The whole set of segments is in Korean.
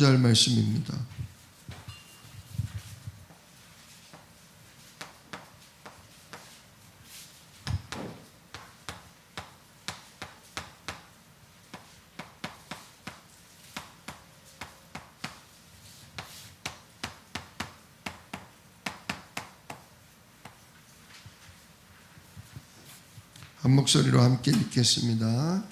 절 말씀입니다. 한 목소리로 함께 읽겠습니다.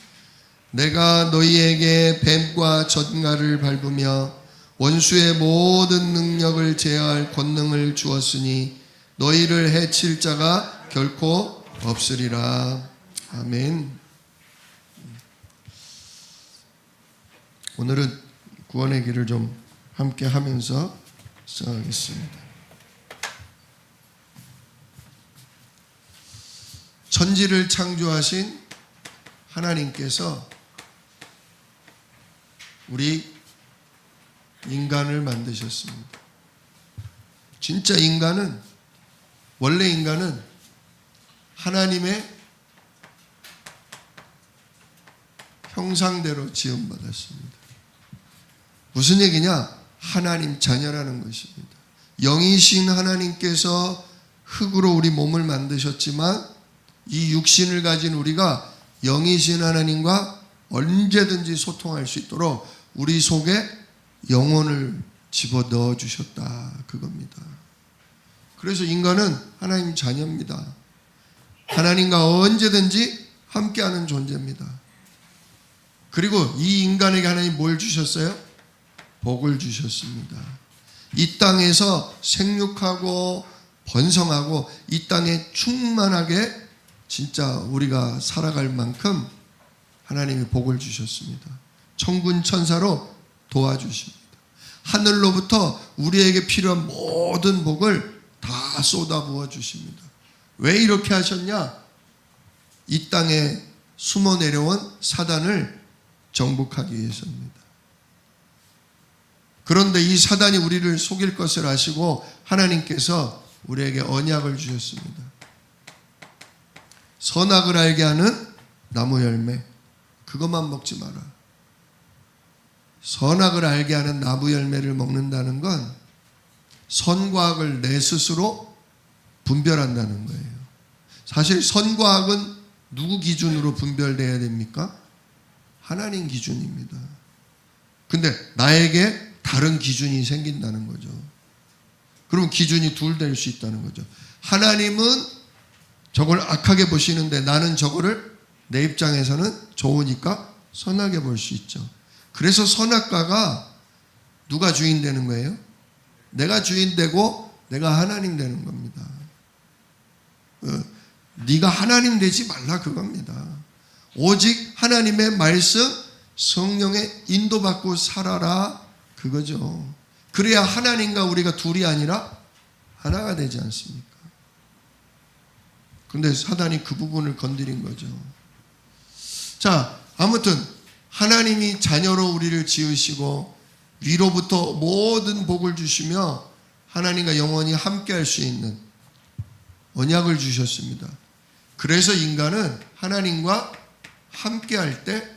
내가 너희에게 뱀과 젖가를 밟으며 원수의 모든 능력을 제어할 권능을 주었으니 너희를 해칠 자가 결코 없으리라. 아멘. 오늘은 구원의 길을 좀 함께 하면서 시작하겠습니다. 천지를 창조하신 하나님께서 우리 인간을 만드셨습니다. 진짜 인간은, 원래 인간은 하나님의 형상대로 지음받았습니다. 무슨 얘기냐? 하나님 자녀라는 것입니다. 영이신 하나님께서 흙으로 우리 몸을 만드셨지만 이 육신을 가진 우리가 영이신 하나님과 언제든지 소통할 수 있도록 우리 속에 영혼을 집어넣어 주셨다, 그겁니다. 그래서 인간은 하나님 자녀입니다. 하나님과 언제든지 함께하는 존재입니다. 그리고 이 인간에게 하나님 뭘 주셨어요? 복을 주셨습니다. 이 땅에서 생육하고 번성하고 이 땅에 충만하게 진짜 우리가 살아갈 만큼 하나님이 복을 주셨습니다. 천군 천사로 도와주십니다. 하늘로부터 우리에게 필요한 모든 복을 다 쏟아부어 주십니다. 왜 이렇게 하셨냐? 이 땅에 숨어 내려온 사단을 정복하기 위해서입니다. 그런데 이 사단이 우리를 속일 것을 아시고 하나님께서 우리에게 언약을 주셨습니다. 선악을 알게 하는 나무 열매, 그것만 먹지 마라. 선악을 알게 하는 나무 열매를 먹는다는 건 선과 악을 내 스스로 분별한다는 거예요. 사실 선과 악은 누구 기준으로 분별돼야 됩니까? 하나님 기준입니다. 근데 나에게 다른 기준이 생긴다는 거죠. 그럼 기준이 둘 될 수 있다는 거죠. 하나님은 저걸 악하게 보시는데 나는 저거를 내 입장에서는 좋으니까 선하게 볼 수 있죠. 그래서 선악과가 누가 주인 되는 거예요? 내가 주인 되고 내가 하나님 되는 겁니다. 네가 하나님 되지 말라, 그겁니다. 오직 하나님의 말씀, 성령의 인도받고 살아라, 그거죠. 그래야 하나님과 우리가 둘이 아니라 하나가 되지 않습니까? 근데 사단이 그 부분을 건드린 거죠. 자, 아무튼 하나님이 자녀로 우리를 지으시고 위로부터 모든 복을 주시며 하나님과 영원히 함께할 수 있는 언약을 주셨습니다. 그래서 인간은 하나님과 함께할 때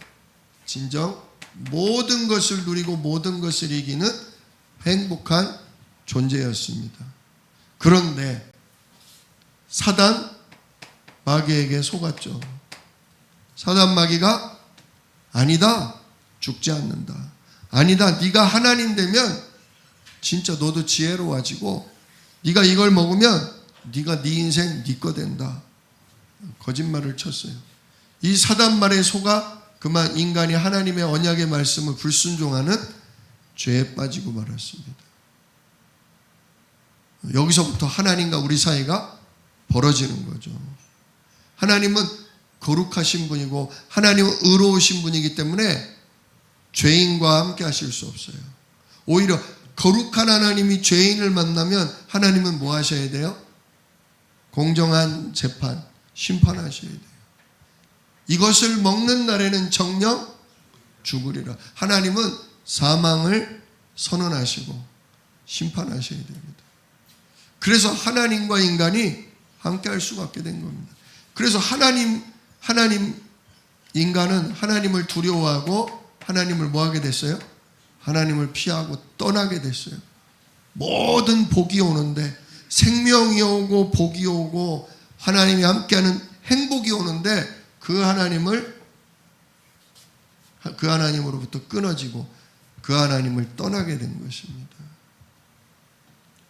진정 모든 것을 누리고 모든 것을 이기는 행복한 존재였습니다. 그런데 사단 마귀에게 속았죠. 사단 마귀가 아니다, 죽지 않는다. 아니다, 네가 하나님 되면 진짜 너도 지혜로워지고 네가 이걸 먹으면 네가 네 인생 네 거 된다. 거짓말을 쳤어요. 이 사단 말에 속아 그만 인간이 하나님의 언약의 말씀을 불순종하는 죄에 빠지고 말았습니다. 여기서부터 하나님과 우리 사이가 벌어지는 거죠. 하나님은 거룩하신 분이고 하나님은 의로우신 분이기 때문에 죄인과 함께 하실 수 없어요. 오히려 거룩한 하나님이 죄인을 만나면 하나님은 뭐 하셔야 돼요? 공정한 재판, 심판하셔야 돼요. 이것을 먹는 날에는 정녕 죽으리라. 하나님은 사망을 선언하시고 심판하셔야 됩니다. 그래서 하나님과 인간이 함께 할 수밖에 된 겁니다. 그래서 인간은 하나님을 두려워하고 하나님을 뭐 하게 됐어요? 하나님을 피하고 떠나게 됐어요. 모든 복이 오는데, 생명이 오고 복이 오고 하나님이 함께하는 행복이 오는데 그 하나님으로부터 끊어지고 그 하나님을 떠나게 된 것입니다.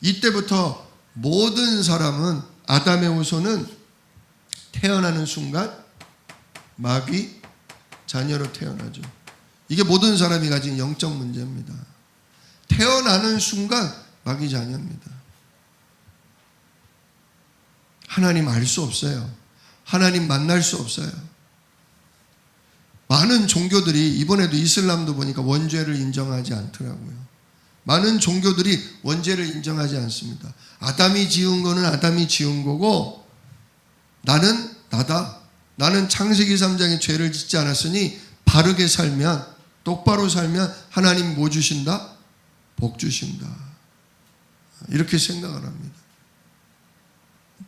이때부터 모든 사람은, 아담의 후손은 태어나는 순간 마귀 자녀로 태어나죠. 이게 모든 사람이 가진 영적 문제입니다. 태어나는 순간 마귀 자녀입니다. 하나님 알 수 없어요. 하나님 만날 수 없어요. 많은 종교들이, 이번에도 이슬람도 보니까 원죄를 인정하지 않더라고요. 많은 종교들이 원죄를 인정하지 않습니다. 아담이 지은 거는 아담이 지은 거고, 나는 나다. 나는 창세기 3장에 죄를 짓지 않았으니 바르게 살면, 똑바로 살면 하나님 뭐 주신다? 복 주신다. 이렇게 생각을 합니다.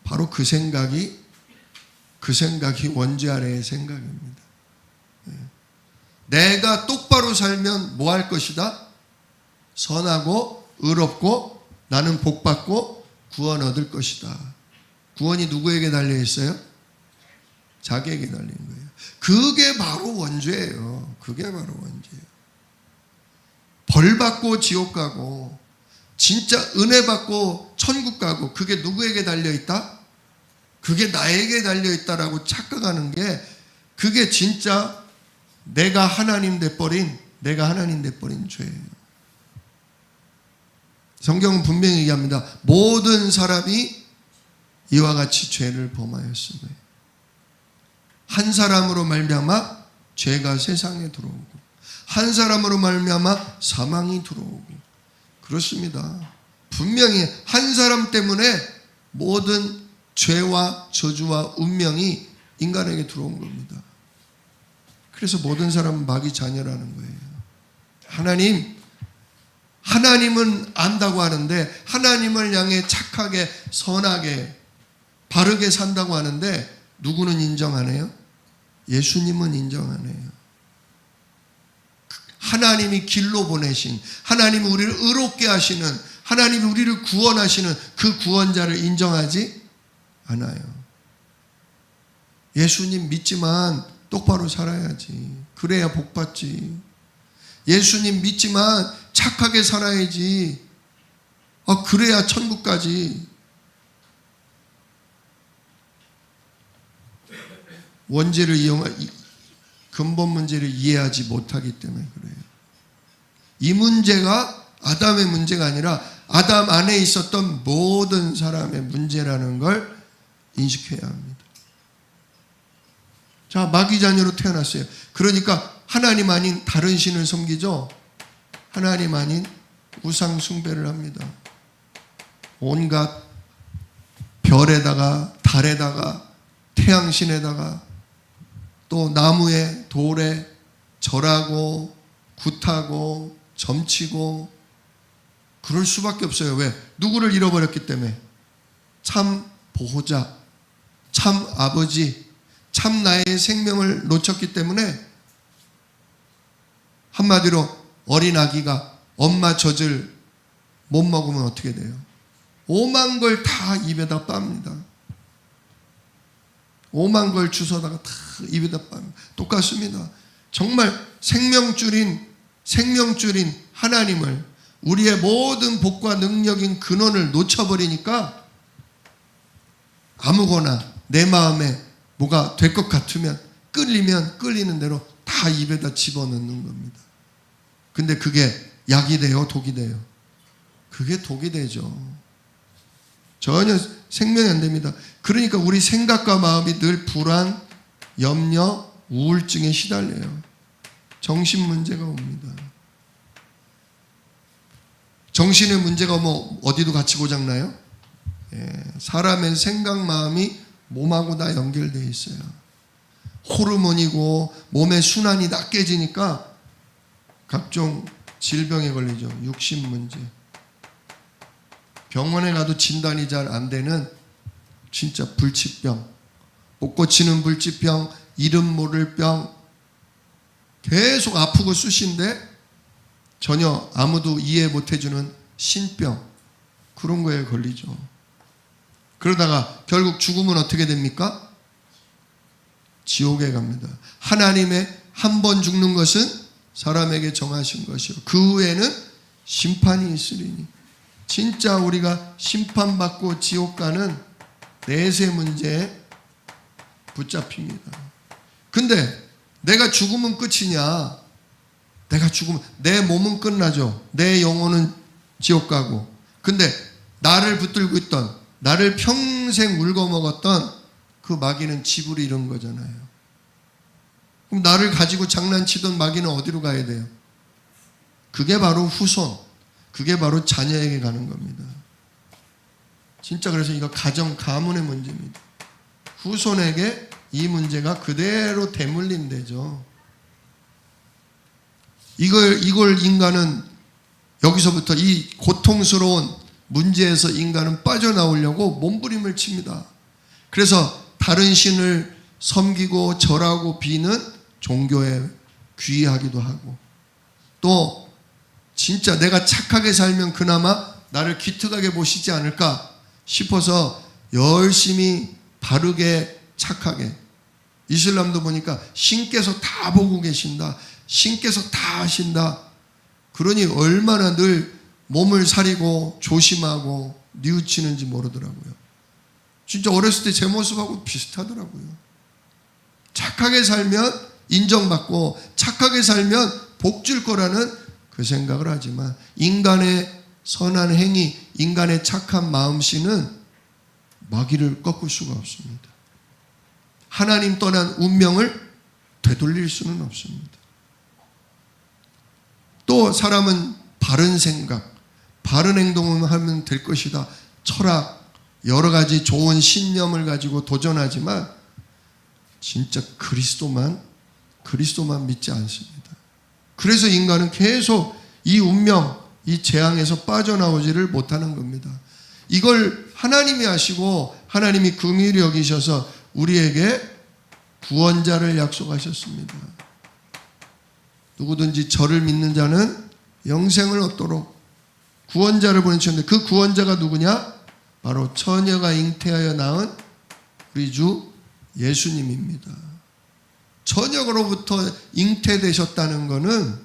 바로 그 생각이 원죄 아래의 생각입니다. 내가 똑바로 살면 뭐 할 것이다? 선하고 의롭고 나는 복받고 구원 얻을 것이다. 구원이 누구에게 달려 있어요? 자기에게 달린 거예요. 그게 바로 원죄예요. 그게 바로 원죄예요. 벌 받고 지옥 가고 진짜 은혜 받고 천국 가고, 그게 누구에게 달려 있다? 그게 나에게 달려 있다라고 착각하는 게, 그게 진짜 내가 하나님 돼버린 죄예요. 성경은 분명히 얘기합니다. 모든 사람이 이와 같이 죄를 범하였으며 한 사람으로 말미암아 죄가 세상에 들어오고 한 사람으로 말미암아 사망이 들어오고. 그렇습니다. 분명히 한 사람 때문에 모든 죄와 저주와 운명이 인간에게 들어온 겁니다. 그래서 모든 사람은 마귀 자녀라는 거예요. 하나님은 안다고 하는데, 하나님을 향해 착하게 선하게 바르게 산다고 하는데, 누구는 인정 안 해요? 예수님은 인정 안 해요. 하나님이 길로 보내신, 하나님이 우리를 의롭게 하시는, 하나님이 우리를 구원하시는 그 구원자를 인정하지 않아요. 예수님 믿지만 똑바로 살아야지. 그래야 복 받지. 예수님 믿지만 착하게 살아야지. 그래야 천국 가지. 원죄를 근본 문제를 이해하지 못하기 때문에 그래요. 이 문제가 아담의 문제가 아니라 아담 안에 있었던 모든 사람의 문제라는 걸 인식해야 합니다. 자, 마귀 자녀로 태어났어요. 그러니까 하나님 아닌 다른 신을 섬기죠. 하나님 아닌 우상 숭배를 합니다. 온갖 별에다가 달에다가 태양신에다가 또 나무에 돌에 절하고 굿하고 점치고 그럴 수밖에 없어요. 왜? 누구를 잃어버렸기 때문에. 참 보호자, 참 아버지, 참 나의 생명을 놓쳤기 때문에. 한마디로 어린 아기가 엄마 젖을 못 먹으면 어떻게 돼요? 오만 걸 다 입에다 빱니다. 오만 걸 주워다가 다 입에다 빱니다. 똑같습니다. 정말 생명줄인 하나님을, 우리의 모든 복과 능력인 근원을 놓쳐버리니까 아무거나 내 마음에 뭐가 될 것 같으면 끌리면 끌리는 대로 다 입에다 집어넣는 겁니다. 근데 그게 약이 돼요? 독이 돼요? 그게 독이 되죠. 전혀 생명이 안 됩니다. 그러니까 우리 생각과 마음이 늘 불안, 염려, 우울증에 시달려요. 정신 문제가 옵니다. 정신의 문제가 오면 어디도 같이 고장나요? 사람의 생각, 마음이 몸하고 다 연결되어 있어요. 호르몬이고 몸의 순환이 다 깨지니까 각종 질병에 걸리죠. 육신 문제. 병원에 가도 진단이 잘 안 되는 진짜 불치병, 못 고치는 불치병, 이름 모를 병, 계속 아프고 쑤신데 전혀 아무도 이해 못해주는 신병, 그런 거에 걸리죠. 그러다가 결국 죽으면 어떻게 됩니까? 지옥에 갑니다. 하나님의 한 번 죽는 것은 사람에게 정하신 것이요 그 후에는 심판이 있으리니. 진짜 우리가 심판받고 지옥 가는 내세 문제에 붙잡힙니다. 근데 내가 죽으면 끝이냐? 내가 죽으면 내 몸은 끝나죠. 내 영혼은 지옥 가고. 근데 나를 붙들고 있던, 나를 평생 울거먹었던 그 마귀는 집을 잃은 거잖아요. 그럼 나를 가지고 장난치던 마귀는 어디로 가야 돼요? 그게 바로 후손, 그게 바로 자녀에게 가는 겁니다. 진짜 그래서 이거 가정, 가문의 문제입니다. 후손에게 이 문제가 그대로 대물림되죠. 이걸 인간은 여기서부터 이 고통스러운 문제에서 인간은 빠져나오려고 몸부림을 칩니다. 그래서 다른 신을 섬기고 절하고 비는 종교에 귀의하기도 하고, 또 진짜 내가 착하게 살면 그나마 나를 기특하게 보시지 않을까 싶어서 열심히 바르게 착하게, 이슬람도 보니까 신께서 다 보고 계신다, 신께서 다 하신다. 그러니 얼마나 늘 몸을 사리고 조심하고 뉘우치는지 모르더라고요. 진짜 어렸을 때 제 모습하고 비슷하더라고요. 착하게 살면 인정받고 착하게 살면 복 줄 거라는 그 생각을 하지만, 인간의 선한 행위, 인간의 착한 마음씨는 마귀를 꺾을 수가 없습니다. 하나님 떠난 운명을 되돌릴 수는 없습니다. 또 사람은 바른 생각, 바른 행동을 하면 될 것이다, 철학, 여러 가지 좋은 신념을 가지고 도전하지만 진짜 그리스도만 믿지 않습니다. 그래서 인간은 계속 이 운명, 이 재앙에서 빠져나오지를 못하는 겁니다. 이걸 하나님이 하시고 하나님이 긍휼히 여기셔서 우리에게 구원자를 약속하셨습니다. 누구든지 저를 믿는 자는 영생을 얻도록 구원자를 보내주셨는데, 그 구원자가 누구냐? 바로 처녀가 잉태하여 낳은 우리 주 예수님입니다. 처녀로부터 잉태되셨다는 것은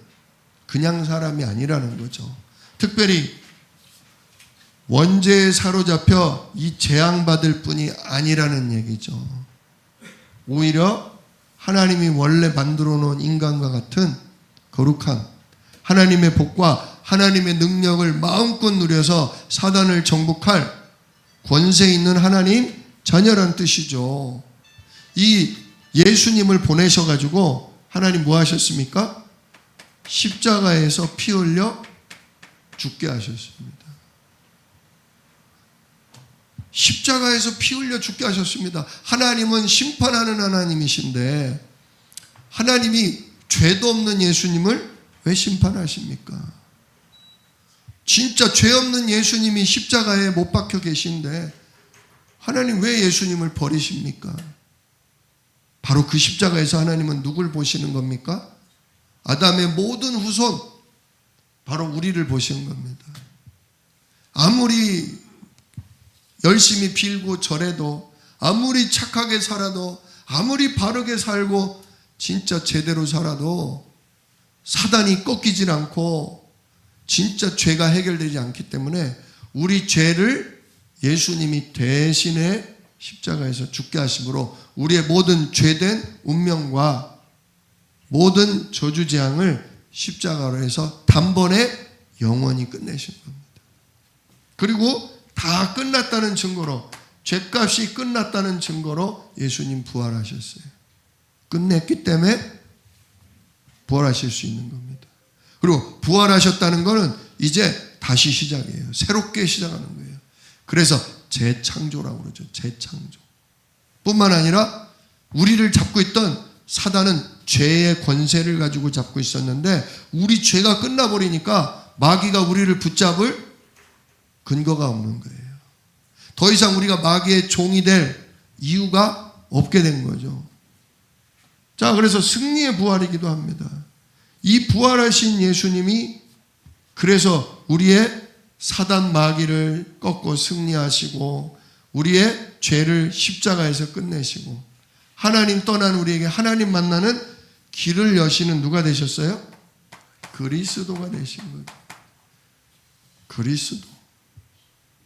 그냥 사람이 아니라는 거죠. 특별히 원죄에 사로잡혀 이 재앙받을 뿐이 아니라는 얘기죠. 오히려 하나님이 원래 만들어 놓은 인간과 같은 거룩한 하나님의 복과 하나님의 능력을 마음껏 누려서 사단을 정복할 권세 있는 하나님 자녀란 뜻이죠. 이 예수님을 보내셔가지고 하나님 뭐 하셨습니까? 십자가에서 피 흘려 죽게 하셨습니다. 십자가에서 피 흘려 죽게 하셨습니다. 하나님은 심판하는 하나님이신데 하나님이 죄도 없는 예수님을 왜 심판하십니까? 진짜 죄 없는 예수님이 십자가에 못 박혀 계신데 하나님 왜 예수님을 버리십니까? 바로 그 십자가에서 하나님은 누굴 보시는 겁니까? 아담의 모든 후손, 바로 우리를 보시는 겁니다. 아무리 열심히 빌고 절해도, 아무리 착하게 살아도, 아무리 바르게 살고 진짜 제대로 살아도 사단이 꺾이질 않고 진짜 죄가 해결되지 않기 때문에 우리 죄를 예수님이 대신에 십자가에서 죽게 하심으로 우리의 모든 죄된 운명과 모든 저주재앙을 십자가로 해서 단번에 영원히 끝내신 겁니다. 그리고 다 끝났다는 증거로, 죄값이 끝났다는 증거로 예수님 부활하셨어요. 끝냈기 때문에 부활하실 수 있는 겁니다. 그리고 부활하셨다는 것은 이제 다시 시작이에요. 새롭게 시작하는 거예요. 그래서 재창조라고 그러죠. 재창조. 뿐만 아니라 우리를 잡고 있던 사단은 죄의 권세를 가지고 잡고 있었는데 우리 죄가 끝나버리니까 마귀가 우리를 붙잡을 근거가 없는 거예요. 더 이상 우리가 마귀의 종이 될 이유가 없게 된 거죠. 자, 그래서 승리의 부활이기도 합니다. 이 부활하신 예수님이 그래서 우리의 사단 마귀를 꺾고 승리하시고 우리의 죄를 십자가에서 끝내시고 하나님 떠난 우리에게 하나님 만나는 길을 여시는 누가 되셨어요? 그리스도가 되신 거예요. 그리스도.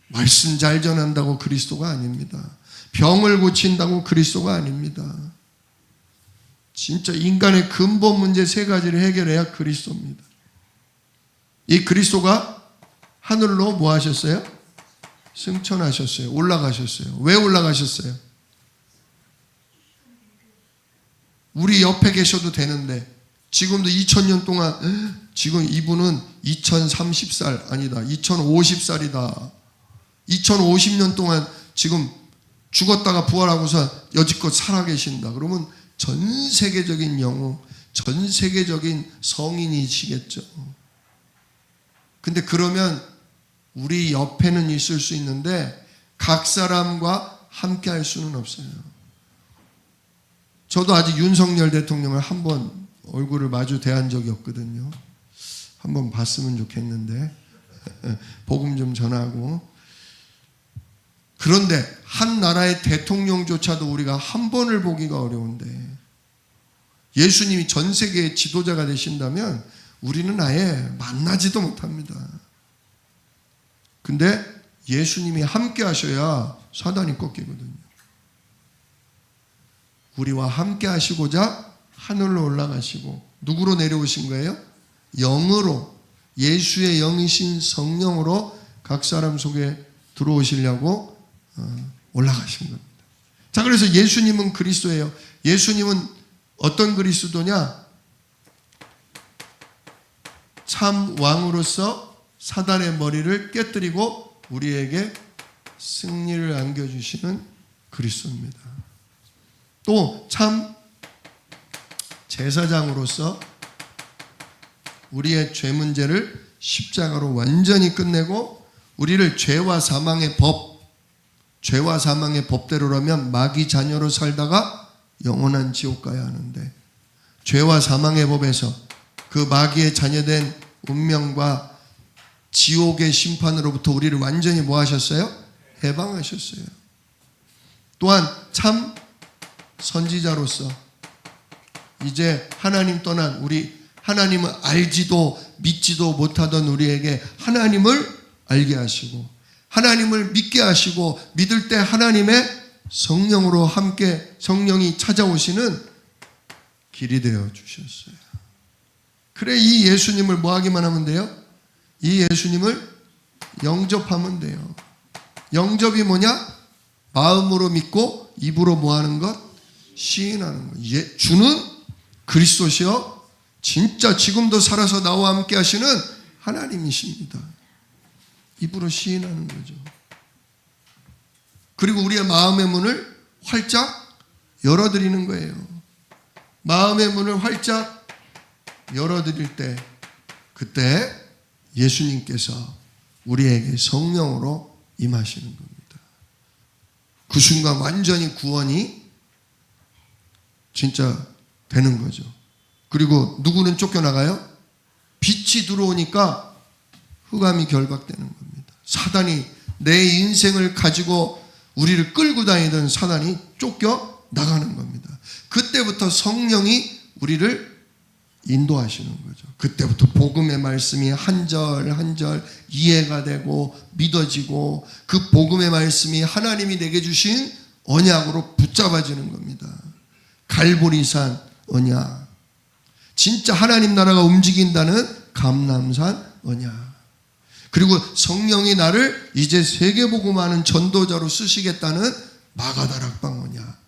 말씀 잘 전한다고 그리스도가 아닙니다. 병을 고친다고 그리스도가 아닙니다. 진짜 인간의 근본 문제 세 가지를 해결해야 그리스도입니다. 이 그리스도가 하늘로 뭐 하셨어요? 승천하셨어요. 올라가셨어요. 왜 올라가셨어요? 우리 옆에 계셔도 되는데 지금도 2000년 동안 지금 이분은 2030살 아니다. 2050살이다. 2050년 동안 지금 죽었다가 부활하고서 여지껏 살아계신다. 그러면 전 세계적인 영웅, 전 세계적인 성인이시겠죠. 근데 그러면 우리 옆에는 있을 수 있는데 각 사람과 함께 할 수는 없어요. 저도 아직 윤석열 대통령을 한 번 얼굴을 마주 대한 적이 없거든요. 한번 봤으면 좋겠는데 복음 좀 전하고. 그런데 한 나라의 대통령조차도 우리가 한 번을 보기가 어려운데 예수님이 전 세계의 지도자가 되신다면 우리는 아예 만나지도 못합니다. 근데 예수님이 함께 하셔야 사단이 꺾이거든요. 우리와 함께 하시고자 하늘로 올라가시고 누구로 내려오신 거예요? 영으로, 예수의 영이신 성령으로 각 사람 속에 들어오시려고 올라가신 겁니다. 자, 그래서 예수님은 그리스도예요. 예수님은 어떤 그리스도냐? 참 왕으로서 사단의 머리를 깨뜨리고 우리에게 승리를 안겨주시는 그리스도입니다. 또 참 제사장으로서 우리의 죄 문제를 십자가로 완전히 끝내고 우리를 죄와 사망의 법대로라면 마귀 자녀로 살다가 영원한 지옥 가야 하는데 죄와 사망의 법에서 그 마귀의 자녀된 운명과 지옥의 심판으로부터 우리를 완전히 뭐 하셨어요? 해방하셨어요. 또한 참 선지자로서 이제 하나님 떠난 우리 하나님을 알지도 믿지도 못하던 우리에게 하나님을 알게 하시고 하나님을 믿게 하시고 믿을 때 하나님의 성령으로 함께 성령이 찾아오시는 길이 되어 주셨어요. 그래 이 예수님을 뭐 하기만 하면 돼요? 이 예수님을 영접하면 돼요. 영접이 뭐냐? 마음으로 믿고 입으로 뭐 하는 것? 시인하는 것. 주는 그리스도시요 진짜 지금도 살아서 나와 함께 하시는 하나님이십니다. 입으로 시인하는 거죠. 그리고 우리의 마음의 문을 활짝 열어드리는 거예요. 마음의 문을 활짝 열어드릴 때 그때 예수님께서 우리에게 성령으로 임하시는 겁니다. 그 순간 완전히 구원이 진짜 되는 거죠. 그리고 누구는 쫓겨나가요? 빛이 들어오니까 흑암이 결박되는 겁니다. 사단이 내 인생을 가지고 우리를 끌고 다니던 사단이 쫓겨나가는 겁니다. 그때부터 성령이 우리를 인도하시는 거죠. 그때부터 복음의 말씀이 한 절 한 절 이해가 되고 믿어지고 그 복음의 말씀이 하나님이 내게 주신 언약으로 붙잡아지는 겁니다. 갈보리산 언약. 진짜 하나님 나라가 움직인다는 감람산 언약. 그리고 성령이 나를 이제 세계복음하는 전도자로 쓰시겠다는 마가다락방 언약.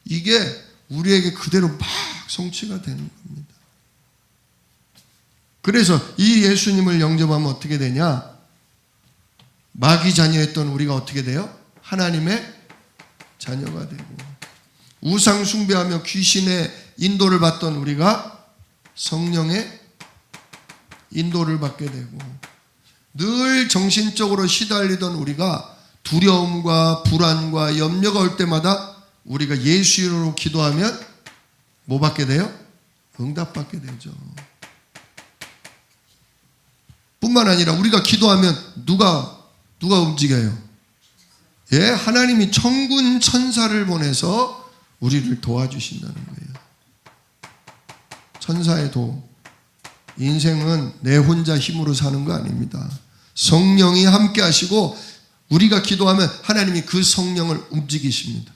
이게 우리에게 그대로 막 성취가 되는 겁니다. 그래서 이 예수님을 영접하면 어떻게 되냐? 마귀 자녀였던 우리가 어떻게 돼요? 하나님의 자녀가 되고 우상 숭배하며 귀신의 인도를 받던 우리가 성령의 인도를 받게 되고 늘 정신적으로 시달리던 우리가 두려움과 불안과 염려가 올 때마다 우리가 예수 이름으로 기도하면 뭐 받게 돼요? 응답받게 되죠. 뿐만 아니라 우리가 기도하면 누가 움직여요? 예, 하나님이 천군 천사를 보내서 우리를 도와주신다는 거예요. 천사의 도움. 인생은 내 혼자 힘으로 사는 거 아닙니다. 성령이 함께 하시고 우리가 기도하면 하나님이 그 성령을 움직이십니다.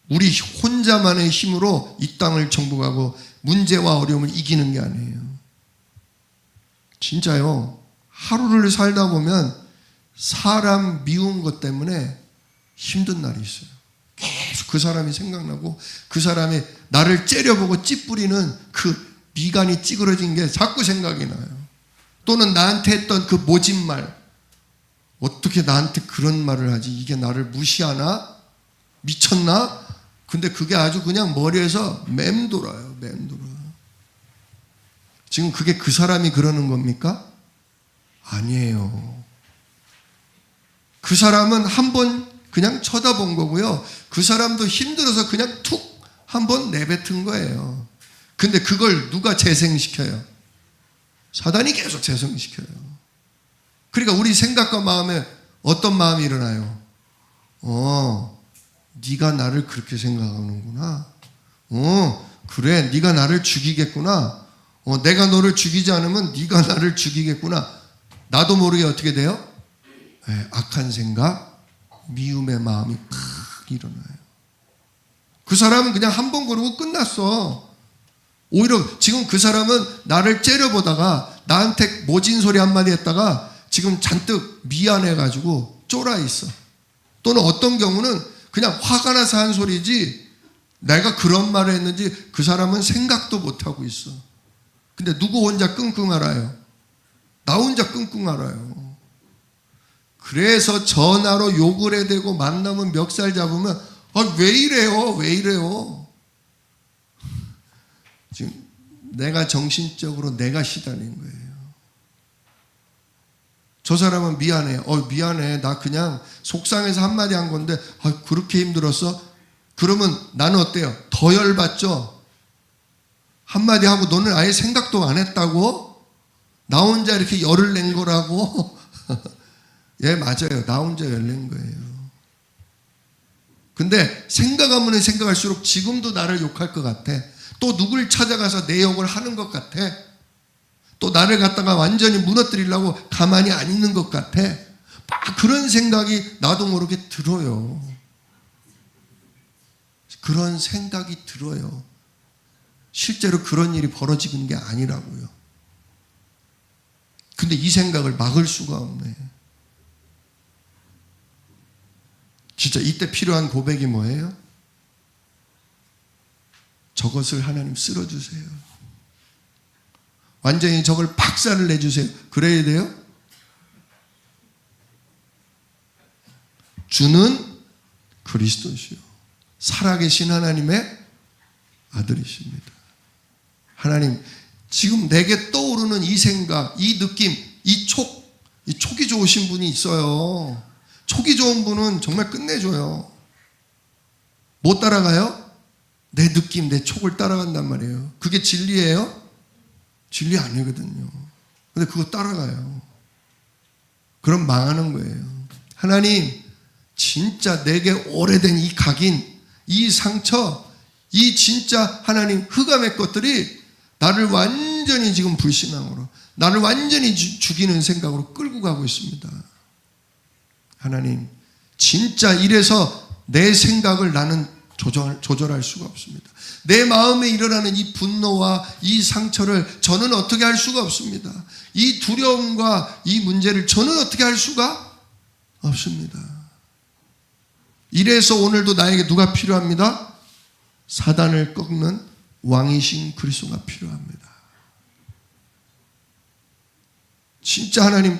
우리 혼자만의 힘으로 이 땅을 정복하고 문제와 어려움을 이기는 게 아니에요. 진짜요. 하루를 살다 보면 사람 미운 것 때문에 힘든 날이 있어요. 계속 그 사람이 생각나고 그 사람이 나를 째려보고 찌푸리는 그 미간이 찌그러진 게 자꾸 생각이 나요. 또는 나한테 했던 그 모진 말, 어떻게 나한테 그런 말을 하지? 이게 나를 무시하나? 미쳤나? 근데 그게 아주 그냥 머리에서 맴돌아요. 지금 그게 그 사람이 그러는 겁니까? 아니에요. 그 사람은 한번 그냥 쳐다본 거고요. 그 사람도 힘들어서 그냥 툭 한번 내뱉은 거예요. 근데 그걸 누가 재생시켜요? 사단이 계속 재생시켜요. 그러니까 우리 생각과 마음에 어떤 마음이 일어나요? 네가 나를 그렇게 생각하는구나. 그래, 네가 나를 죽이겠구나. 내가 너를 죽이지 않으면 네가 나를 죽이겠구나. 나도 모르게 어떻게 돼요? 네, 악한 생각, 미움의 마음이 팍 일어나요. 그 사람은 그냥 한 번 그러고 끝났어. 오히려 지금 그 사람은 나를 째려보다가 나한테 모진 소리 한마디 했다가 지금 잔뜩 미안해가지고 쫄아 있어. 또는 어떤 경우는 그냥 화가 나서 한 소리지 내가 그런 말을 했는지 그 사람은 생각도 못하고 있어. 근데 누구 혼자 끙끙 앓아요? 나 혼자 끙끙 앓아요. 그래서 전화로 욕을 해대고 만나면 멱살 잡으면 왜 이래요? 지금 내가 정신적으로 내가 시달린 거예요. 저 사람은 미안해. 미안해. 나 그냥 속상해서 한마디 한 건데 그렇게 힘들었어? 그러면 나는 어때요? 더 열받죠? 한마디 하고 너는 아예 생각도 안 했다고? 나 혼자 이렇게 열을 낸 거라고? 예, 맞아요. 나 혼자 열 낸 거예요. 근데 생각하면 생각할수록 지금도 나를 욕할 것 같아. 또 누굴 찾아가서 내 욕을 하는 것 같아. 또 나를 갖다가 완전히 무너뜨리려고 가만히 안 있는 것 같아. 막 그런 생각이 나도 모르게 들어요. 그런 생각이 들어요. 실제로 그런 일이 벌어지는 게 아니라고요. 근데 이 생각을 막을 수가 없네. 진짜 이때 필요한 고백이 뭐예요? 저것을 하나님 쓸어주세요. 완전히 저걸 박살을 내주세요. 그래야 돼요? 주는 그리스도시요 살아계신 하나님의 아들이십니다. 하나님, 지금 내게 떠오르는 이 생각, 이 느낌, 이 촉이 좋으신 분이 있어요. 촉이 좋은 분은 정말 끝내줘요. 뭐 따라가요? 내 느낌, 내 촉을 따라간단 말이에요. 그게 진리예요? 진리 아니거든요. 근데 그거 따라가요. 그럼 망하는 거예요. 하나님, 진짜 내게 오래된 이 각인, 이 상처, 이 진짜 하나님 흑암의 것들이 나를 완전히 지금 불신앙으로, 나를 완전히 죽이는 생각으로 끌고 가고 있습니다. 하나님, 진짜 이래서 내 생각을 나는 조절할 수가 없습니다. 내 마음에 일어나는 이 분노와 이 상처를 저는 어떻게 할 수가 없습니다. 이 두려움과 이 문제를 저는 어떻게 할 수가 없습니다. 이래서 오늘도 나에게 누가 필요합니다? 사단을 꺾는 왕이신 그리스도가 필요합니다. 진짜 하나님,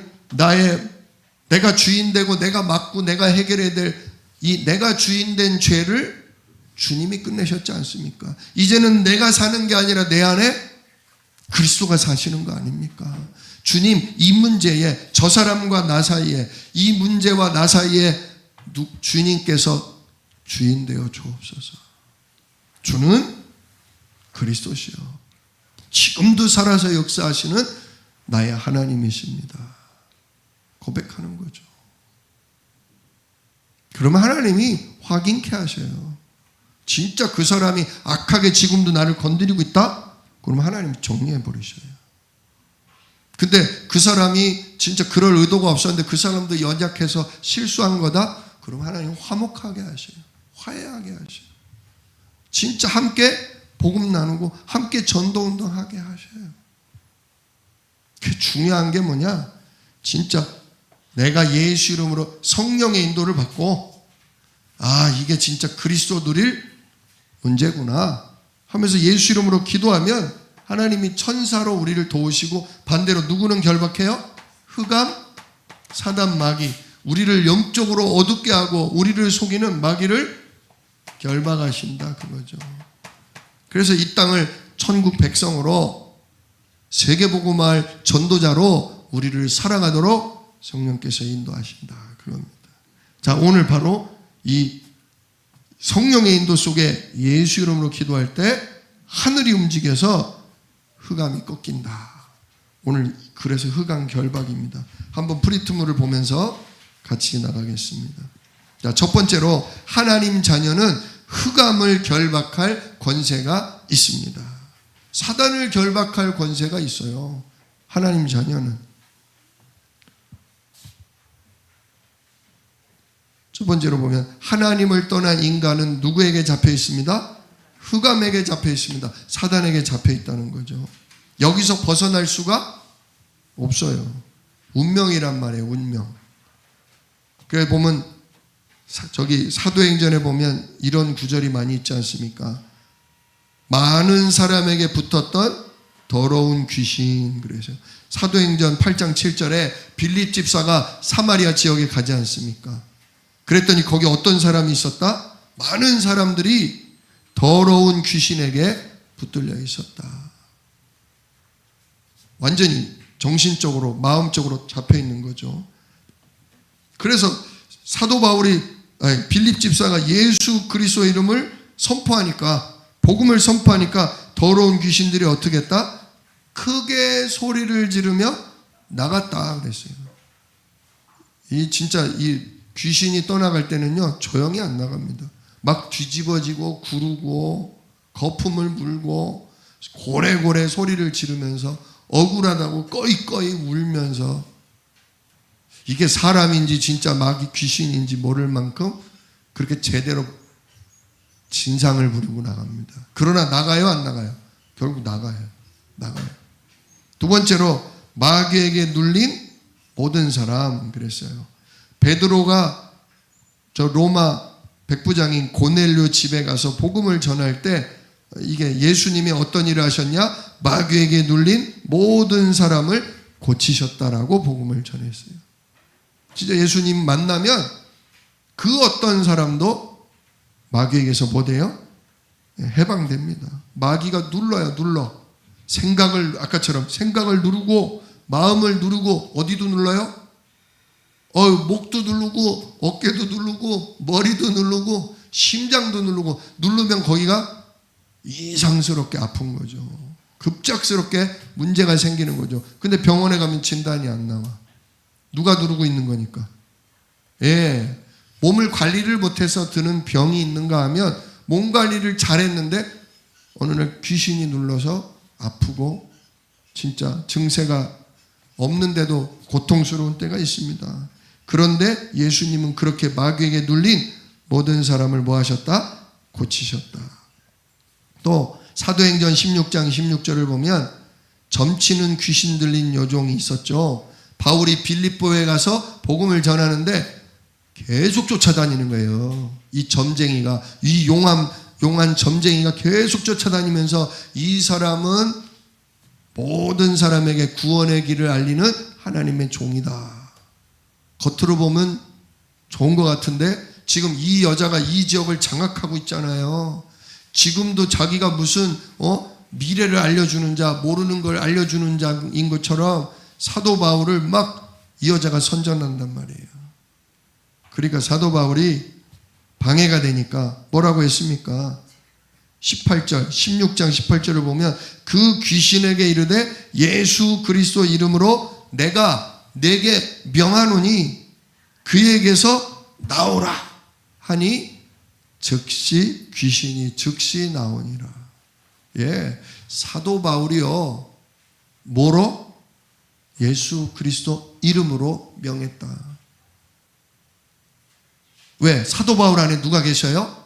내가 주인 되고 내가 맡고 내가 해결해야 될 이 내가 주인 된 죄를 주님이 끝내셨지 않습니까? 이제는 내가 사는 게 아니라 내 안에 그리스도가 사시는 거 아닙니까? 주님, 이 문제에, 저 사람과 나 사이에, 이 문제와 나 사이에 주님께서 주인 되어 주옵소서. 주는 그리스도시요 지금도 살아서 역사하시는 나의 하나님이십니다. 고백하는 거죠. 그러면 하나님이 확인케 하셔요. 진짜 그 사람이 악하게 지금도 나를 건드리고 있다? 그러면 하나님이 정리해 버리셔요. 근데 그 사람이 진짜 그럴 의도가 없었는데 그 사람도 연약해서 실수한 거다? 그럼 하나님 화목하게 하셔요. 화해하게 하셔요. 진짜 함께 복음 나누고 함께 전도운동하게 하셔요. 그 중요한 게 뭐냐? 진짜 내가 예수 이름으로 성령의 인도를 받고 이게 진짜 그리스도 누릴 문제구나 하면서 예수 이름으로 기도하면 하나님이 천사로 우리를 도우시고 반대로 누구는 결박해요? 흑암, 사단, 마귀. 우리를 영적으로 어둡게 하고 우리를 속이는 마귀를 결박하신다 그거죠. 그래서 이 땅을 천국 백성으로 세계복음화할 전도자로 우리를 살아가도록 성령께서 인도하신다 그겁니다. 자, 오늘 바로 이 성령의 인도 속에 예수 이름으로 기도할 때 하늘이 움직여서 흑암이 꺾인다. 오늘 그래서 흑암 결박입니다. 한번 프리트물을 보면서 같이 나가겠습니다. 자, 첫 번째로 하나님 자녀는 흑암을 결박할 권세가 있습니다. 사단을 결박할 권세가 있어요. 하나님 자녀는. 첫 번째로 보면 하나님을 떠난 인간은 누구에게 잡혀 있습니다? 흑암에게 잡혀 있습니다. 사단에게 잡혀 있다는 거죠. 여기서 벗어날 수가 없어요. 운명이란 말이에요. 운명. 그래 보면 저기 사도행전에 보면 이런 구절이 많이 있지 않습니까? 많은 사람에게 붙었던 더러운 귀신. 그래서 사도행전 8장 7절에 빌립 집사가 사마리아 지역에 가지 않습니까? 그랬더니 거기 어떤 사람이 있었다? 많은 사람들이 더러운 귀신에게 붙들려 있었다. 완전히 정신적으로 마음적으로 잡혀 있는 거죠. 그래서 사도 바울이 빌립 집사가 예수 그리스도의 이름을 선포하니까 복음을 선포하니까 더러운 귀신들이 어떻게 했다? 크게 소리를 지르며 나갔다 그랬어요. 이 진짜 이 귀신이 떠나갈 때는요 조용히 안 나갑니다. 막 뒤집어지고 구르고 거품을 물고 고래고래 소리를 지르면서 억울하다고 꺼이꺼이 울면서 이게 사람인지 진짜 마귀 귀신인지 모를 만큼 그렇게 제대로 진상을 부리고 나갑니다. 그러나 나가요 안 나가요? 결국 나가요. 두 번째로 마귀에게 눌린 모든 사람 그랬어요. 베드로가 저 로마 백부장인 고넬료 집에 가서 복음을 전할 때 이게 예수님이 어떤 일을 하셨냐? 마귀에게 눌린 모든 사람을 고치셨다라고 복음을 전했어요. 진짜 예수님 만나면 그 어떤 사람도 마귀에게서 뭐 돼요? 해방됩니다. 마귀가 눌러. 생각을 아까처럼 생각을 누르고 마음을 누르고 어디도 눌러요? 목도 누르고 어깨도 누르고 머리도 누르고 심장도 누르고 누르면 거기가 이상스럽게 아픈 거죠. 급작스럽게 문제가 생기는 거죠. 근데 병원에 가면 진단이 안 나와. 누가 누르고 있는 거니까. 몸을 관리를 못해서 드는 병이 있는가 하면 몸 관리를 잘했는데 어느 날 귀신이 눌러서 아프고 진짜 증세가 없는데도 고통스러운 때가 있습니다. 그런데 예수님은 그렇게 마귀에게 눌린 모든 사람을 뭐 하셨다? 고치셨다. 또 사도행전 16장 16절을 보면 점치는 귀신 들린 여종이 있었죠. 바울이 빌립보에 가서 복음을 전하는데 계속 쫓아다니는 거예요. 이 점쟁이가, 이 용한 점쟁이가 계속 쫓아다니면서 이 사람은 모든 사람에게 구원의 길을 알리는 하나님의 종이다. 겉으로 보면 좋은 것 같은데 지금 이 여자가 이 지역을 장악하고 있잖아요. 지금도 자기가 무슨 미래를 알려주는 자, 모르는 걸 알려주는 자인 것처럼 사도 바울을 막 이 여자가 선전한단 말이에요. 그러니까 사도 바울이 방해가 되니까 뭐라고 했습니까? 18절, 16장 18절을 보면 그 귀신에게 이르되 예수 그리스도 이름으로 내가 내게 명하노니 그에게서 나오라 하니 즉시 귀신이 즉시 나오니라. 예, 사도 바울이요 뭐로? 예수 그리스도 이름으로 명했다. 왜? 사도 바울 안에 누가 계셔요?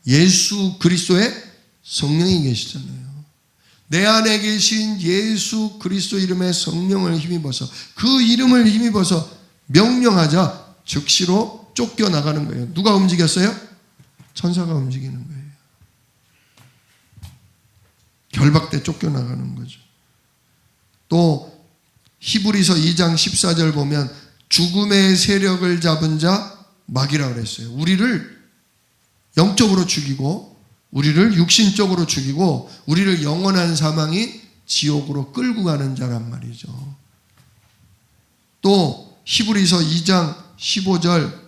예수 그리스도의 성령이 계시잖아요. 내 안에 계신 예수 그리스도 이름의 성령을 힘입어서 그 이름을 힘입어서 명령하자 즉시로 쫓겨나가는 거예요. 누가 움직였어요? 천사가 움직이는 거예요. 결박돼 쫓겨나가는 거죠. 또 히브리서 2장 14절 보면 죽음의 세력을 잡은 자 마귀라고 그랬어요. 우리를 영적으로 죽이고 우리를 육신적으로 죽이고 우리를 영원한 사망인 지옥으로 끌고 가는 자란 말이죠. 또 히브리서 2장 15절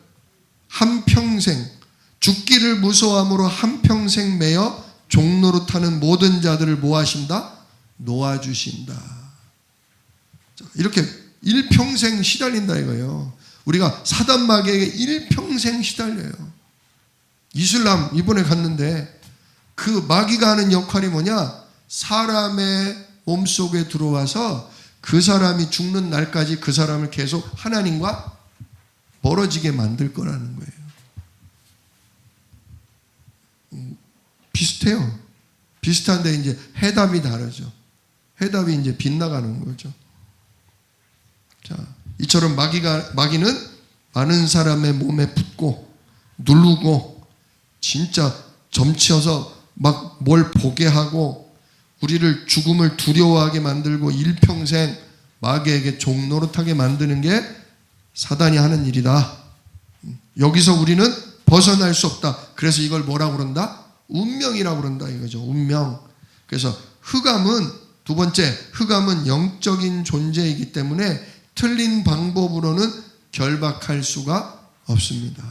한평생 죽기를 무서워함으로 한평생 매여 종노릇하는 모든 자들을 뭐 하신다? 놓아주신다. 이렇게 일평생 시달린다 이거예요. 우리가 사단 마귀에게 일평생 시달려요. 이슬람 이번에 갔는데 그 마귀가 하는 역할이 뭐냐? 사람의 몸속에 들어와서 그 사람이 죽는 날까지 그 사람을 계속 하나님과 멀어지게 만들 거라는 거예요. 비슷해요. 비슷한데 이제 해답이 다르죠. 해답이 이제 빗나가는 거죠. 자, 이처럼 마귀는 많은 사람의 몸에 붙고 누르고 진짜 점치어서 막 뭘 보게 하고 우리를 죽음을 두려워하게 만들고 일평생 마귀에게 종노릇하게 만드는 게 사단이 하는 일이다. 여기서 우리는 벗어날 수 없다. 그래서 이걸 뭐라고 그런다? 운명이라고 그런다 이거죠. 운명. 그래서 흑암은 두 번째, 흑암은 영적인 존재이기 때문에 틀린 방법으로는 결박할 수가 없습니다.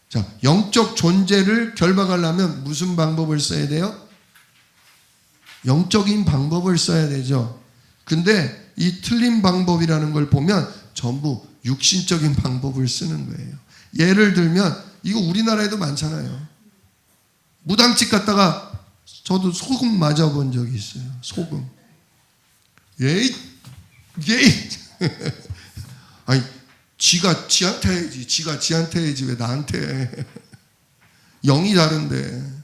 자, 영적 존재를 결박하려면 무슨 방법을 써야 돼요? 영적인 방법을 써야 되죠. 근데 이 틀린 방법이라는 걸 보면 전부 육신적인 방법을 쓰는 거예요. 예를 들면 이거 우리나라에도 많잖아요. 무당집 갔다가 저도 소금 맞아본 적이 있어요. 소금. 예이. 아니 지가 지한테 해야지. 지가 지한테 해야지. 왜 나한테 해. 영이 다른데.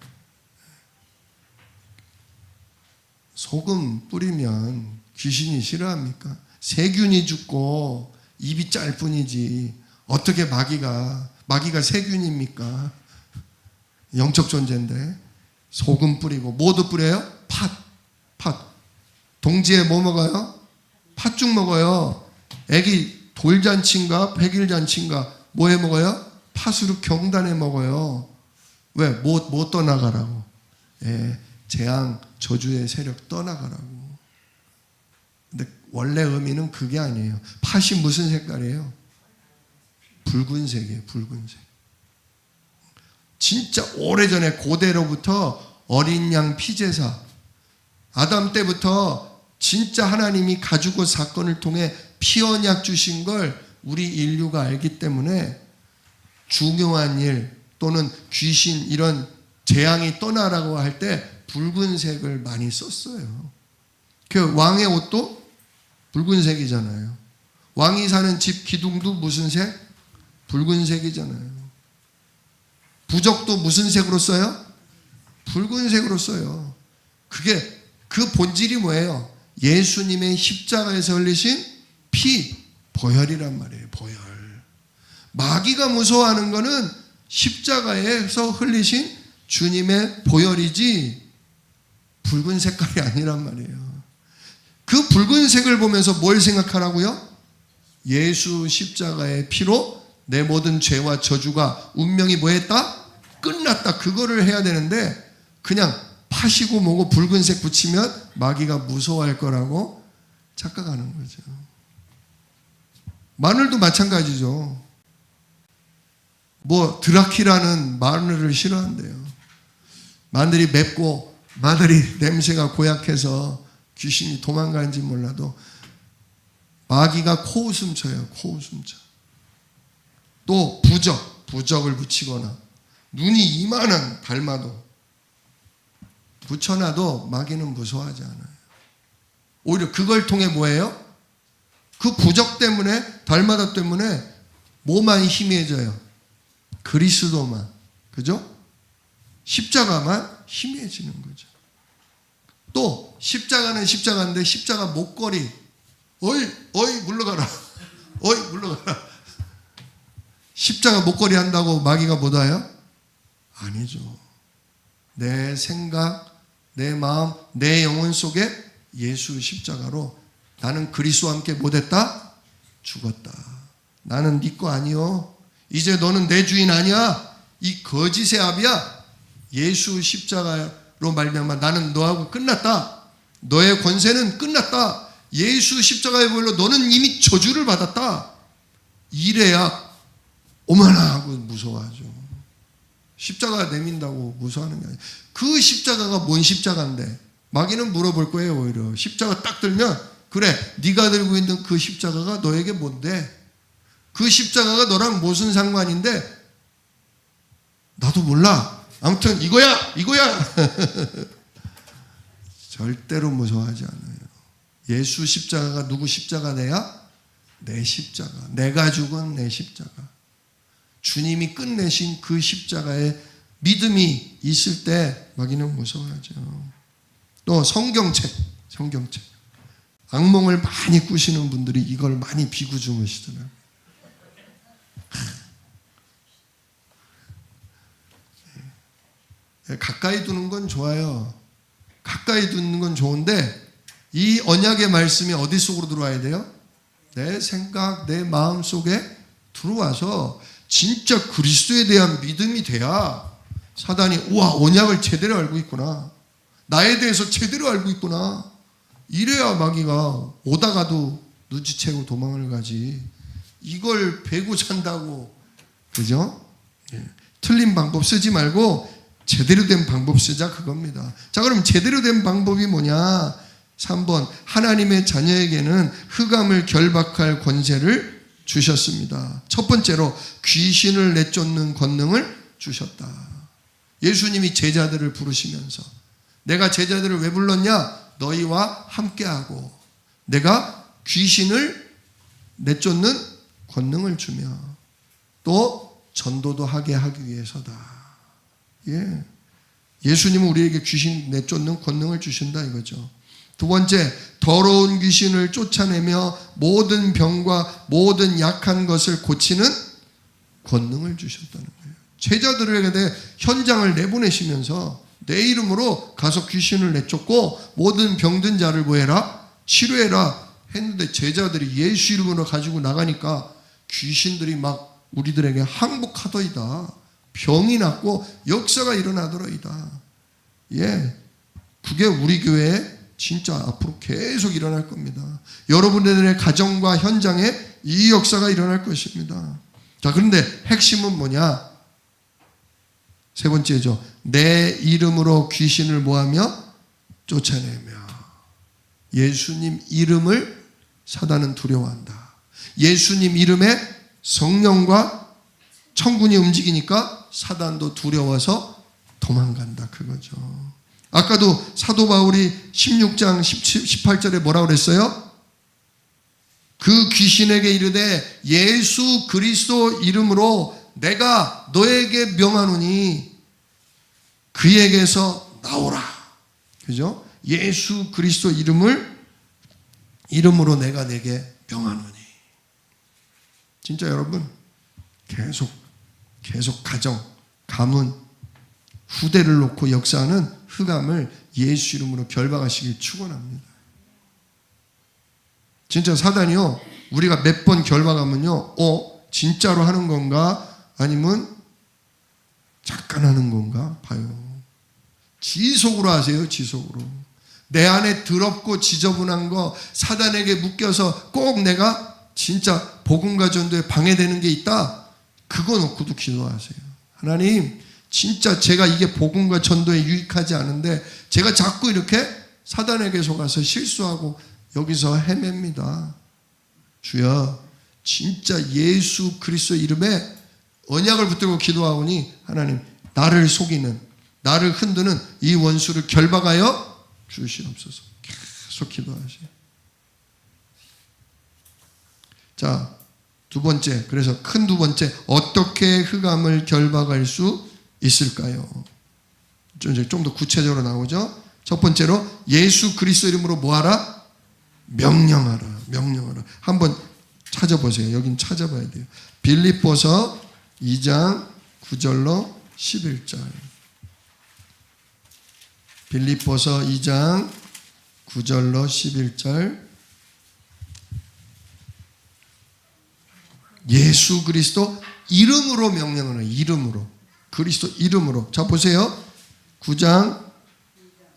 소금 뿌리면 귀신이 싫어합니까? 세균이 죽고 입이 짤 뿐이지. 어떻게 마귀가 세균입니까? 영적 존재인데. 소금 뿌리고 뭐도 뿌려요? 팥. 동지에 뭐 먹어요? 팥죽 먹어요. 애기 돌잔치인가 백일잔치인가 뭐해 먹어요? 팥으로 경단에 먹어요. 왜? 뭐 떠나가라고. 예, 재앙 저주의 세력 떠나가라고. 근데 원래 의미는 그게 아니에요. 팥이 무슨 색깔이에요? 붉은색이에요. 붉은색. 진짜 오래전에 고대로부터 어린 양 피제사 아담 때부터 진짜 하나님이 가지고 사건을 통해 피언약 주신 걸 우리 인류가 알기 때문에 중요한 일 또는 귀신 이런 재앙이 떠나라고 할 때 붉은색을 많이 썼어요. 그 왕의 옷도 붉은색이잖아요. 왕이 사는 집 기둥도 무슨 색? 붉은색이잖아요. 부적도 무슨 색으로 써요? 붉은색으로 써요. 그게 그 본질이 뭐예요? 예수님의 십자가에서 흘리신 피, 보혈이란 말이에요. 보혈. 마귀가 무서워하는 거는 십자가에서 흘리신 주님의 보혈이지 붉은 색깔이 아니란 말이에요. 그 붉은색을 보면서 뭘 생각하라고요? 예수 십자가의 피로 내 모든 죄와 저주가 운명이 뭐했다? 끝났다. 그거를 해야 되는데 그냥 파시고 뭐고 붉은색 붙이면 마귀가 무서워할 거라고 착각하는 거죠. 마늘도 마찬가지죠. 뭐 드라큘라는 마늘을 싫어한대요. 마늘이 맵고 마늘이 냄새가 고약해서 귀신이 도망가는지 몰라도 마귀가 코웃음 쳐요. 코웃음 쳐. 또 부적을 붙이거나 눈이 이만한 달마도 붙여놔도 마귀는 무서워하지 않아요. 오히려 그걸 통해 뭐예요? 그 부적 때문에, 달마다 때문에 뭐만 희미해져요? 그리스도만. 그죠? 십자가만 희미해지는 거죠. 또 십자가는 십자가인데 십자가 목걸이, 어이 물러가라. 어이 물러가라. 십자가 목걸이 한다고 마귀가 못 와요? 아니죠. 내 생각, 내 마음, 내 영혼 속에 예수 십자가로 나는 그리스도와 함께 못했다? 죽었다. 나는 네 거 아니요. 이제 너는 내 주인 아니야. 이 거짓의 아비야. 예수 십자가로 말미암아 나는 너하고 끝났다. 너의 권세는 끝났다. 예수 십자가의 보혈로 너는 이미 저주를 받았다. 이래야 어머나 하고 무서워하죠. 십자가 내민다고 무서워하는 게 아니에요. 그 십자가가 뭔 십자가인데? 마귀는 물어볼 거예요. 오히려 십자가 딱 들면 그래, 네가 들고 있는 그 십자가가 너에게 뭔데? 그 십자가가 너랑 무슨 상관인데? 나도 몰라. 아무튼 이거야. 절대로 무서워하지 않아요. 예수 십자가가 누구 십자가네야? 내 십자가. 내가 죽은 내 십자가. 주님이 끝내신 그 십자가에 믿음이 있을 때 마귀는 무서워하죠. 또 성경책. 악몽을 많이 꾸시는 분들이 이걸 많이 비구중하시더라고요. 가까이 두는 건 좋아요. 가까이 두는 건 좋은데 이 언약의 말씀이 어디 속으로 들어와야 돼요? 내 생각, 내 마음 속에 들어와서 진짜 그리스도에 대한 믿음이 돼야 사단이 우와, 언약을 제대로 알고 있구나. 나에 대해서 제대로 알고 있구나. 이래야 마귀가 오다가도 눈치채고 도망을 가지. 이걸 베고 산다고, 그죠? 틀린 방법 쓰지 말고 제대로 된 방법 쓰자, 그겁니다. 자, 그럼 제대로 된 방법이 뭐냐? 3번, 하나님의 자녀에게는 흑암을 결박할 권세를 주셨습니다. 첫 번째로 귀신을 내쫓는 권능을 주셨다. 예수님이 제자들을 부르시면서 내가 제자들을 왜 불렀냐? 너희와 함께하고 내가 귀신을 내쫓는 권능을 주며 또 전도도 하게 하기 위해서다. 예. 예수님은 우리에게 귀신 내쫓는 권능을 주신다 이거죠. 두 번째, 더러운 귀신을 쫓아내며 모든 병과 모든 약한 것을 고치는 권능을 주셨다는 거예요. 제자들에게 현장을 내보내시면서 내 이름으로 가서 귀신을 내쫓고 모든 병든 자를 뭐해라? 치료해라 했는데 제자들이 예수 이름으로 가지고 나가니까 귀신들이 막 우리들에게 항복하더이다. 병이 낫고 역사가 일어나더이다. 예, 그게 우리 교회에 진짜 앞으로 계속 일어날 겁니다. 여러분들의 가정과 현장에 이 역사가 일어날 것입니다. 자, 그런데 핵심은 뭐냐? 세 번째죠. 내 이름으로 귀신을 뭐하며? 쫓아내며. 예수님 이름을 사단은 두려워한다. 예수님 이름에 성령과 천군이 움직이니까 사단도 두려워서 도망간다, 그거죠. 아까도 사도 바울이 16장 18절에 뭐라고 그랬어요? 그 귀신에게 이르되 예수 그리스도 이름으로 내가 너에게 명하노니 그에게서 나오라. 그죠? 예수 그리스도 이름으로 내가 내게 명하노니. 진짜 여러분 계속 가정, 가문, 후대를 놓고 역사하는 흑암을 예수 이름으로 결박하시길 축원합니다. 진짜 사단이요, 우리가 몇 번 결박하면요, 진짜로 하는 건가 아니면 잠깐 하는 건가 봐요. 지속으로 하세요. 지속으로. 내 안에 더럽고 지저분한 거 사단에게 묶여서 꼭 내가 진짜 복음과 전도에 방해되는 게 있다, 그거 놓고도 기도하세요. 하나님, 진짜 제가 이게 복음과 전도에 유익하지 않은데 제가 자꾸 이렇게 사단에게 속아서 실수하고 여기서 헤맵니다. 주여, 진짜 예수 그리스도 이름에 언약을 붙들고 기도하오니 하나님, 나를 속이는, 나를 흔드는 이 원수를 결박하여 주시옵소서. 계속 기도하세요. 자, 두 번째, 그래서 큰 두 번째, 어떻게 흑암을 결박할 수 있을까요? 좀 더 구체적으로 나오죠. 첫 번째로 예수 그리스도 이름으로 뭐하라? 명령하라. 명령하라. 한번 찾아보세요. 여긴 찾아봐야 돼요. 빌립보서 2장 9절로 11절. 빌립보서 2장 9절로 11절. 예수 그리스도 이름으로 명령하라. 이름으로. 그리스도 이름으로. 자, 보세요. 2장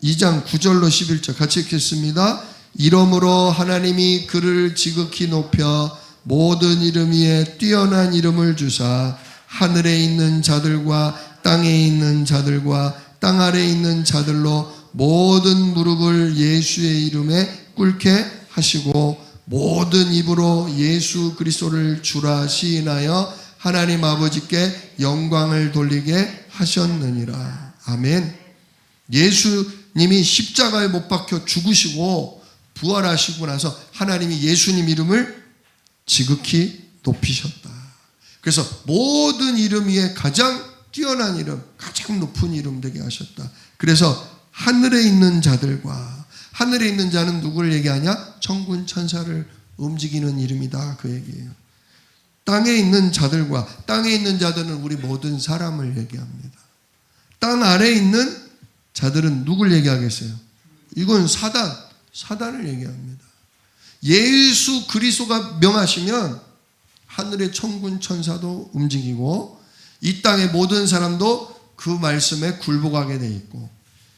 9절로 11절 같이 읽겠습니다. 이러므로 하나님이 그를 지극히 높여 모든 이름 위에 뛰어난 이름을 주사 하늘에 있는 자들과 땅에 있는 자들과 땅 아래에 있는 자들로 모든 무릎을 예수의 이름에 꿇게 하시고 모든 입으로 예수 그리스도를 주라 시인하여 하나님 아버지께 영광을 돌리게 하셨느니라. 아멘. 예수님이 십자가에 못 박혀 죽으시고 부활하시고 나서 하나님이 예수님 이름을 지극히 높이셨다. 그래서 모든 이름 위에 가장 뛰어난 이름, 가장 높은 이름 되게 하셨다. 그래서 하늘에 있는 자들과, 하늘에 있는 자는 누구를 얘기하냐? 천군 천사를 움직이는 이름이다, 그 얘기예요. 땅에 있는 자들과, 땅에 있는 자들은 우리 모든 사람을 얘기합니다. 땅 아래에 있는 자들은 누굴 얘기하겠어요? 이건 사단을 얘기합니다. 예수 그리스도가 명하시면 하늘의 천군 천사도 움직이고 이 땅의 모든 사람도 그 말씀에 굴복하게 돼 있고,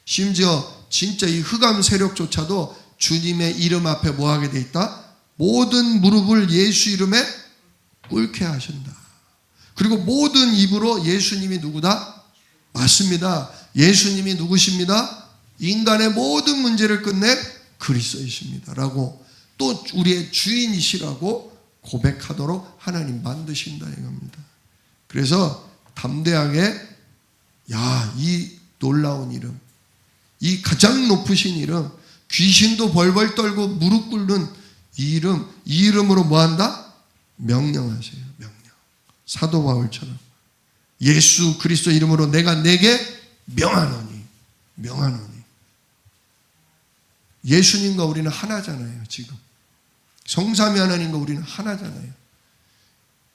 심지어 진짜 이 흑암 세력조차도 주님의 이름 앞에 뭐 하게 돼 있다? 모든 무릎을 예수 이름에 꿇게 하신다. 그리고 모든 입으로 예수님이 누구다? 맞습니다. 예수님이 누구십니다? 인간의 모든 문제를 끝내 그리스도이십니다 라고, 또 우리의 주인이시라고 고백하도록 하나님 만드신다 이겁니다. 그래서 담대하게, 야, 이 놀라운 이름, 이 가장 높으신 이름, 귀신도 벌벌 떨고 무릎 꿇는 이 이름으로 뭐한다? 명령하세요. 명령. 사도 바울처럼 예수 그리스도 이름으로 내가 내게 명하노니. 예수님과 우리는 하나잖아요. 지금 성삼위 하나님과 우리는 하나잖아요.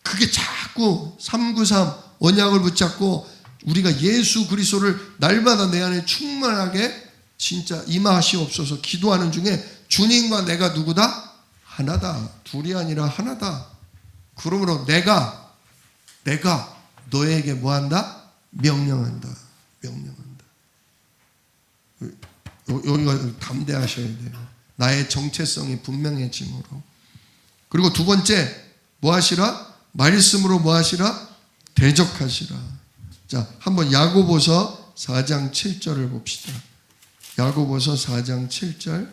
그게 자꾸 393 언약을 붙잡고 우리가 예수 그리스도를 날마다 내 안에 충만하게 진짜 임하시옵소서 기도하는 중에 주님과 내가 누구다? 하나다. 둘이 아니라 하나다. 그러므로 내가 너에게 뭐한다? 명령한다. 여기가 담대하셔야 돼요. 나의 정체성이 분명해짐으로. 그리고 두 번째, 뭐 하시라? 말씀으로 뭐 하시라? 대적하시라. 자, 한번 야고보서 4장 7절을 봅시다. 야고보서 4장 7절.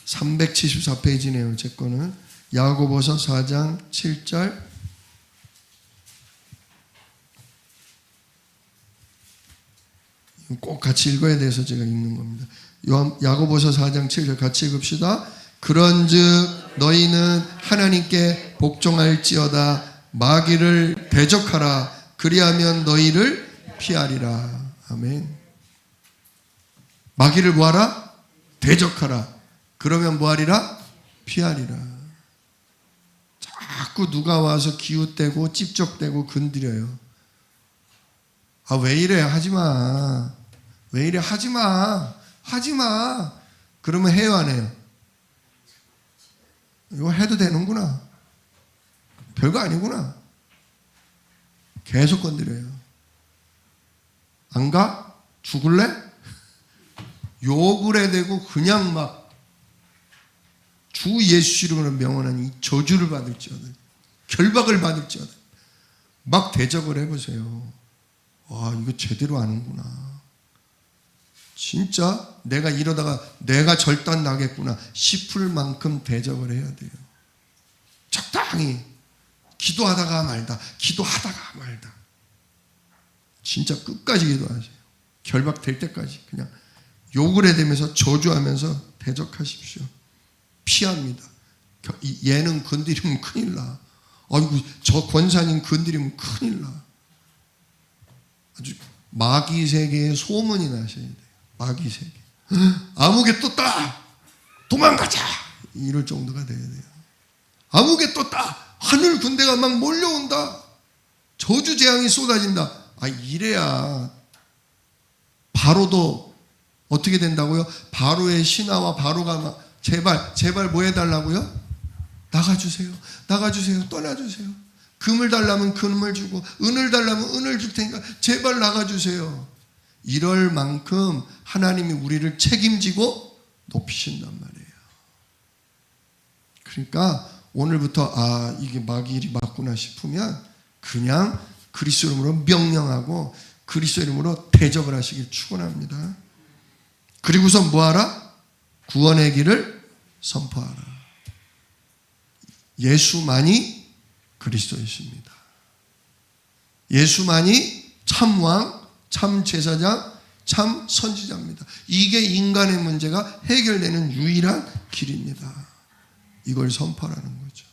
374페이지네요, 제 거는. 야고보서 4장 7절. 꼭 같이 읽어야 돼서 제가 읽는 겁니다. 야고보서 4장 7절 같이 읽읍시다. 그런즉 너희는 하나님께 복종할지어다. 마귀를 대적하라. 그리하면 너희를 피하리라. 아멘. 마귀를 뭐하라? 대적하라. 그러면 뭐하리라? 피하리라. 자꾸 누가 와서 기웃대고 찝적대고 건드려요. 아, 왜 이래? 하지마. 왜 이래? 하지마. 그러면 해요, 안 해요? 이거 해도 되는구나. 별거 아니구나. 계속 건드려요. 안 가? 죽을래? 욕을 해대고 그냥 막 주 예수 이름으로 명언하니 저주를 받을지어다. 결박을 받을지어다. 막 대적을 해보세요. 와, 이거 제대로 아는구나. 진짜 내가 이러다가 내가 절단 나겠구나 싶을 만큼 대적을 해야 돼요. 적당히 기도하다가 말다, 기도하다가 말다. 진짜 끝까지 기도하세요. 결박될 때까지 그냥 욕을 해대면서 저주하면서 대적하십시오. 피합니다. 얘는 건드리면 큰일 나. 아이고, 저 권사님 건드리면 큰일 나. 아주 마귀 세계에 소문이 나셔야 돼요. 마귀 세계. 아무개 떴다. 도망가자. 이럴 정도가 돼야 돼요. 아무개 떴다. 하늘 군대가 막 몰려온다. 저주 재앙이 쏟아진다. 이래야 바로도 어떻게 된다고요? 바로의 신하와 바로가 막 제발 뭐 해달라고요? 나가주세요. 나가주세요. 떠나주세요. 금을 달라면 금을 주고 은을 달라면 은을 줄 테니까 제발 나가주세요. 이럴 만큼 하나님이 우리를 책임지고 높이신단 말이에요. 그러니까 오늘부터 이게 마귀 일이 맞구나 싶으면 그냥 그리스도 이름으로 명령하고 그리스도 이름으로 대적을 하시길 축원합니다. 그리고서 뭐하라? 구원의 길을 선포하라. 예수만이 그리스도이십니다. 예수만이 참왕, 참 제사장, 참 선지자입니다. 이게 인간의 문제가 해결되는 유일한 길입니다. 이걸 선포하라는 거죠.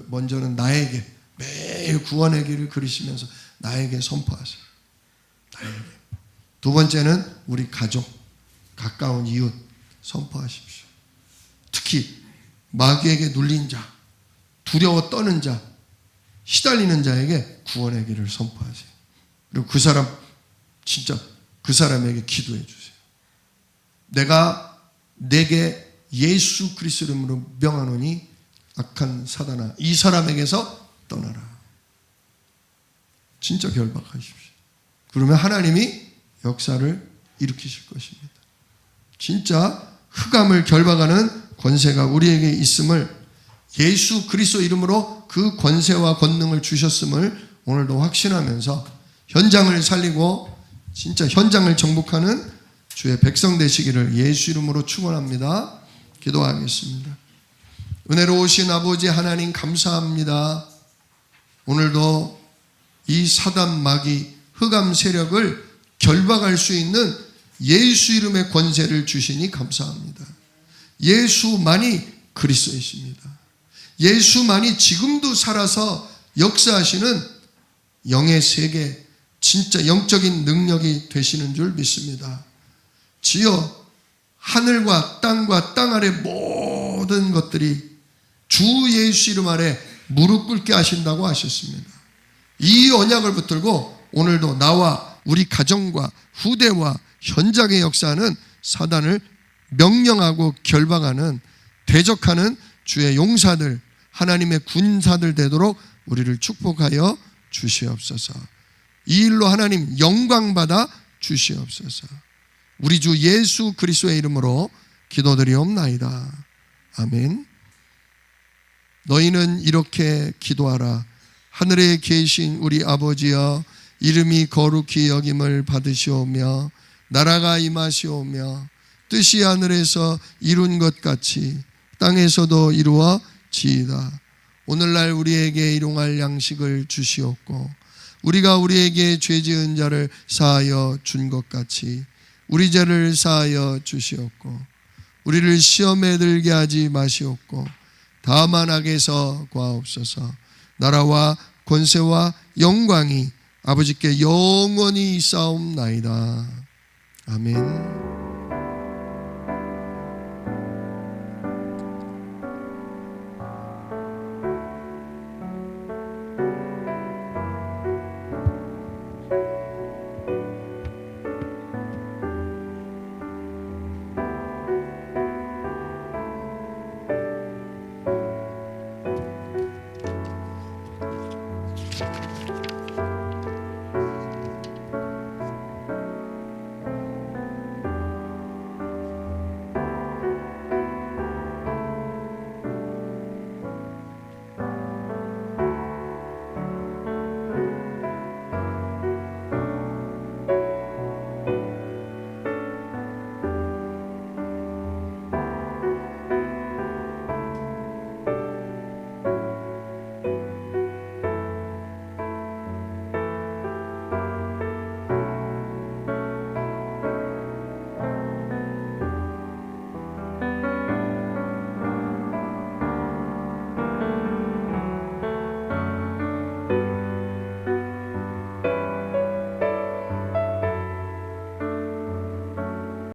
먼저는 나에게 매일 구원의 길을 그리시면서 나에게 선포하세요. 나에게. 두 번째는 우리 가족, 가까운 이웃 선포하십시오. 특히 마귀에게 눌린 자, 두려워 떠는 자, 시달리는 자에게 구원의 길을 선포하세요. 그리고 그 사람, 진짜 그 사람에게 기도해 주세요. 내게 예수 그리스도 이름으로 명하노니 악한 사단아, 이 사람에게서 떠나라. 진짜 결박하십시오. 그러면 하나님이 역사를 일으키실 것입니다. 진짜 흑암을 결박하는 권세가 우리에게 있음을, 예수 그리스도 이름으로 그 권세와 권능을 주셨음을 오늘도 확신하면서 현장을 살리고 진짜 현장을 정복하는 주의 백성 되시기를 예수 이름으로 축원합니다. 기도하겠습니다. 은혜로우신 아버지 하나님 감사합니다. 오늘도 이 사단 마귀 흑암 세력을 결박할 수 있는 예수 이름의 권세를 주시니 감사합니다. 예수만이 그리스도이십니다. 예수만이 지금도 살아서 역사하시는 영의 세계, 진짜 영적인 능력이 되시는 줄 믿습니다. 지어 하늘과 땅 아래 모든 것들이 주 예수 이름 아래 무릎 꿇게 하신다고 하셨습니다. 이 언약을 붙들고 오늘도 나와 우리 가정과 후대와 현장의 역사는 사단을 명령하고 결박하는, 대적하는 주의 용사들, 하나님의 군사들 되도록 우리를 축복하여 주시옵소서. 이 일로 하나님 영광받아 주시옵소서. 우리 주 예수 그리스도의 이름으로 기도드리옵나이다. 아멘. 너희는 이렇게 기도하라. 하늘에 계신 우리 아버지여, 이름이 거룩히 여김을 받으시오며 나라가 임하시오며 뜻이 하늘에서 이룬 것 같이 땅에서도 이루어지이다. 오늘날 우리에게 일용할 양식을 주시옵고 우리가 우리에게 죄 지은 자를 사하여 준 것 같이 우리 죄를 사하여 주시옵고 우리를 시험에 들게 하지 마시옵고 다만 악에서 구하옵소서. 나라와 권세와 영광이 아버지께 영원히 있사옵나이다. 아멘.